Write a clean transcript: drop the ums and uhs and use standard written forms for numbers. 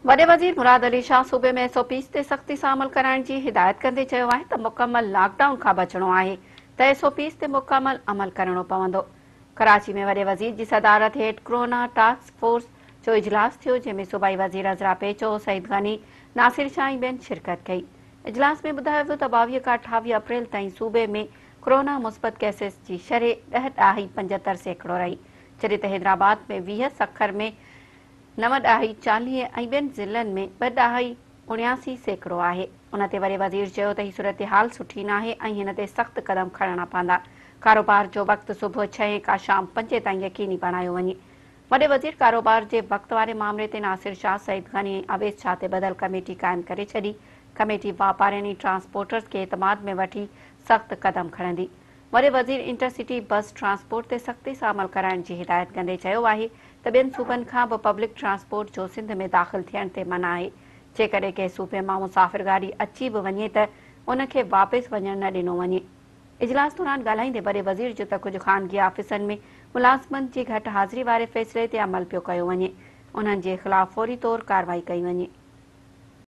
वॾे वज़ीर मुराद अली शाह सूबे में SOPs ते सख़्ती सां अमल कराइण जी हिदायत कंदे चयो आहे त मुकमल लॉकडाउन खां बचणो आहे त SOPs ते मुकमल अमल करणो पवंदो। कराची में वॾे वज़ीर जी सदारत हेठि कोरोना टास्क फोर्स जो इजलास थियो, जंहिंमें सूबाई वज़ीर अज़रा पेचो, सईद गनी, नासिर शाह ऐं ॿियनि शिरकत कई। इजलास में ॿुधायो वियो त 22 खां 28 अप्रैल ताईं सूबे में कोरोना मुस्बत केसेस जी शरह 10.75% रही, जॾहिं त हैदराबाद में 20, सखर में 9.40 ऐं ॿियनि ज़िलनि में 2.79% आहे। उन ते वॾे वज़ीर चयो त ही सूरतहाल सुठी नाहे ऐं हिन ते सख़्त क़दम खणणा पवंदा। कारोबार जो वक़्तु सुबुह 6 खां शाम 5 ताईं यकीनी बणायो वञे। वॾे वज़ीर कारोबार जे वक़्त वारे मामले ते नासिर शाह, सईद गनी ऐं अवेस शाह ते बदल कमेटी क़ाइमु करे छॾी। कमेटी वापारियुनि ऐं ट्रांसपोर्टर्स खे एतमाद में वठी सख़्त क़दम खणंदी। वॾे वज़ीर इंटरसिटी बस ट्रांसपोर्ट ते सख़्ती सां अमल कराइण जी हिदायत कंदे चयो आहे त ॿियनि सूबनि खां बि पब्लिक ट्रांसपोर्ट जो सिंध में दाख़िल थियण ते मना आहे। जेकॾहिं कंहिं सूबे मां मुसाफ़िर गाॾी अची बि वञे त उनखे वापसि वञणु न ॾिनो वञे। इजलास दौरान ॻाल्हाईंदे वॾे वज़ीर जो त कुझु ख़ानगी आफ़िसनि में मुलाज़िमनि जी घटि हाज़िरी वारे फ़ैसिले ते अमल पियो कयो वञे। उन्हनि जे ख़िलाफ़ फ़ौरी तौर कार्रवाई कई वञे।